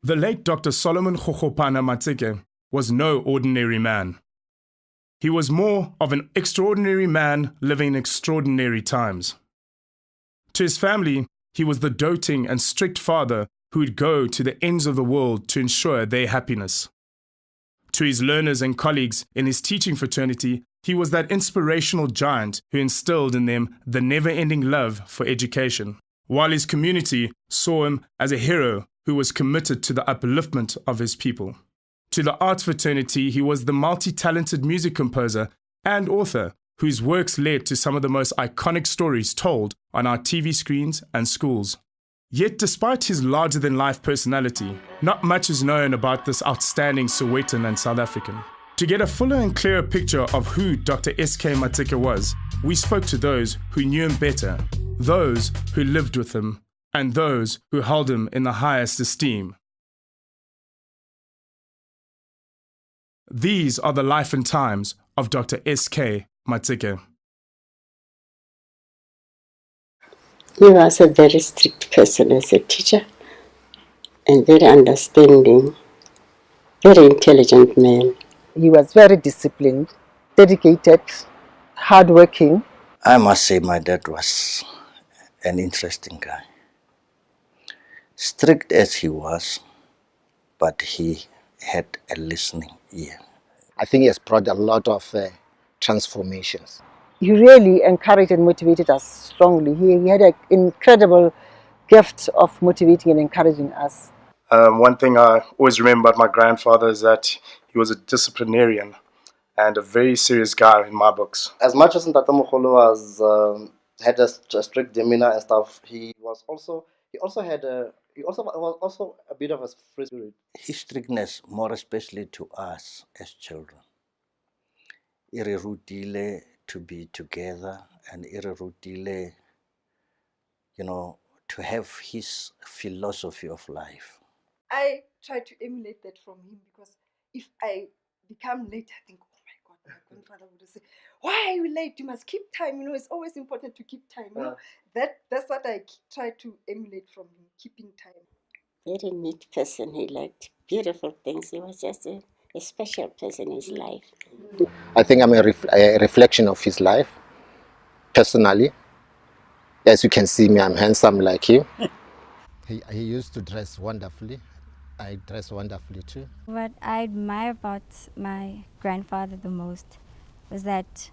The late Dr. Solomon Kgokgopana Matseke was no ordinary man. He was more of an extraordinary man living in extraordinary times. To his family, he was the doting and strict father who would go to the ends of the world to ensure their happiness. To his learners and colleagues in his teaching fraternity, he was that inspirational giant who instilled in them the never-ending love for education, while his community saw him as a hero who was committed to the upliftment of his people. To the arts fraternity, he was the multi-talented music composer and author whose works led to some of the most iconic stories told on our TV screens and schools. Yet despite his larger-than-life personality, not much is known about this outstanding Sowetan and South African. To get a fuller and clearer picture of who Dr. SK Matseke was, we spoke to those who knew him better, those who lived with him, and those who held him in the highest esteem. These are the life and times of Dr. SK Matseke. He was a very strict person as a teacher and very understanding, very intelligent man. He was very disciplined, dedicated, hardworking. I must say my dad was an interesting guy. Strict as he was, but he had a listening ear. I think he has brought a lot of transformations. He really encouraged and motivated us strongly. He had an incredible gift of motivating and encouraging us. One thing I always remember about my grandfather is that he was a disciplinarian and a very serious guy in my books. As much as Tata Mogolo was had a strict demeanor and stuff, he was also a bit of a free spirit. His strictness, more especially to us as children, irrelevantly to be together and irrelevantly, to have his philosophy of life. I try to emulate that from him, because if I become late, I think, oh my God, my grandfather would say, why are you late? You must keep time. It's always important to keep time. That's what I try to emulate from him, keeping time. Very neat person. He liked beautiful things. He was just a special person in his life. I think I'm a reflection of his life, personally. As you can see me, I'm handsome like him. He used to dress wonderfully. I dress wonderfully too. What I admire about my grandfather the most was that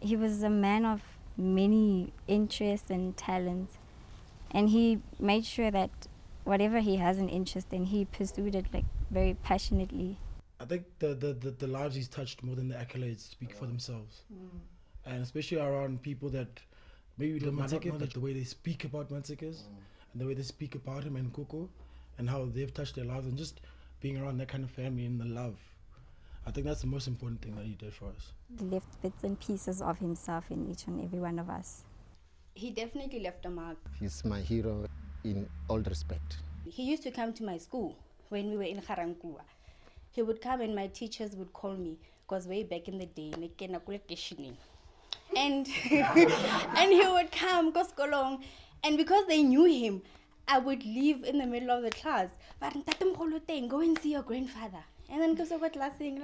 he was a man of many interests and talents, and he made sure that whatever he has an interest in, he pursued it very passionately. I think the lives he's touched more than the accolades speak for themselves. And especially around people that maybe don't know that the way they speak about Matsekes and the way they speak about him and Koko and how they've touched their lives, and just being around that kind of family and the love. I think that's the most important thing that he did for us. He left bits and pieces of himself in each and every one of us. He definitely left a mark. He's my hero in all respect. He used to come to my school when we were in Garankuwa. He would come and my teachers would call me, because way back in the day, and and he would come, go along, and because they knew him, I would leave in the middle of the class. But go and see your grandfather. And then go to class saying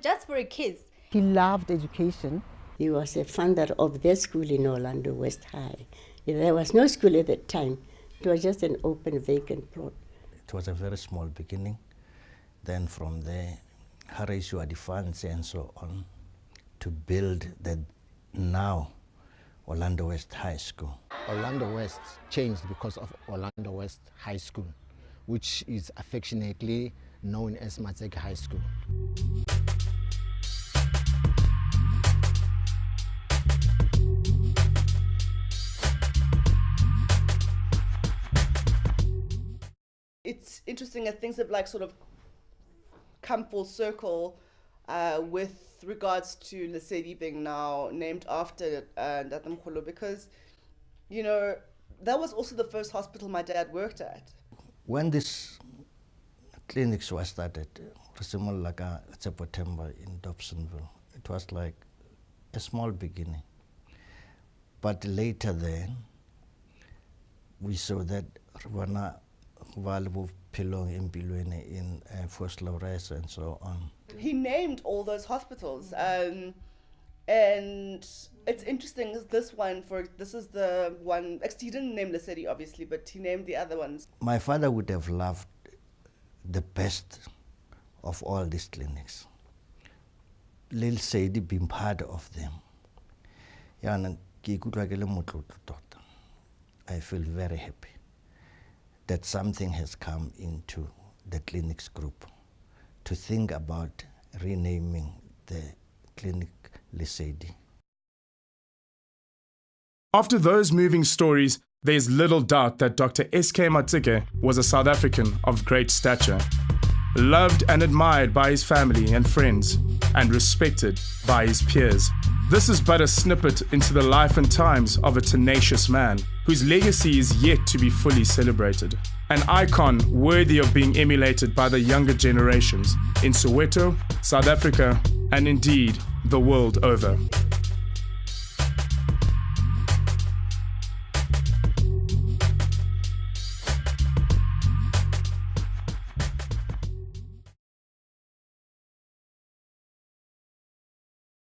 just for a kiss. He loved education. He was a founder of their school in Orlando West High. There was no school at that time. It was just an open, vacant plot. It was a very small beginning. Then from there, he raised the funds and so on to build the now Orlando West High School. Orlando West changed because of Orlando West High School, which is affectionately known as Matseke High School. It's interesting that things have sort of come full circle with regards to Lesedi being now named after Ntate Mkhulu, because that was also the first hospital my dad worked at. When this Clinix was started, September in Dobsonville, it was like a small beginning. But later then, we saw that in First Flores and so on. He named all those hospitals, and it's interesting. This is the one. He didn't name Lesedi obviously, but he named the other ones. My father would have loved the best of all these clinics. Lil Sadie being part of them. I feel very happy that something has come into the Clinix group to think about renaming the clinic Lesedi. After those moving stories, there's little doubt that Dr. SK Matseke was a South African of great stature, loved and admired by his family and friends, and respected by his peers. This is but a snippet into the life and times of a tenacious man whose legacy is yet to be fully celebrated. An icon worthy of being emulated by the younger generations in Soweto, South Africa, and indeed the world over.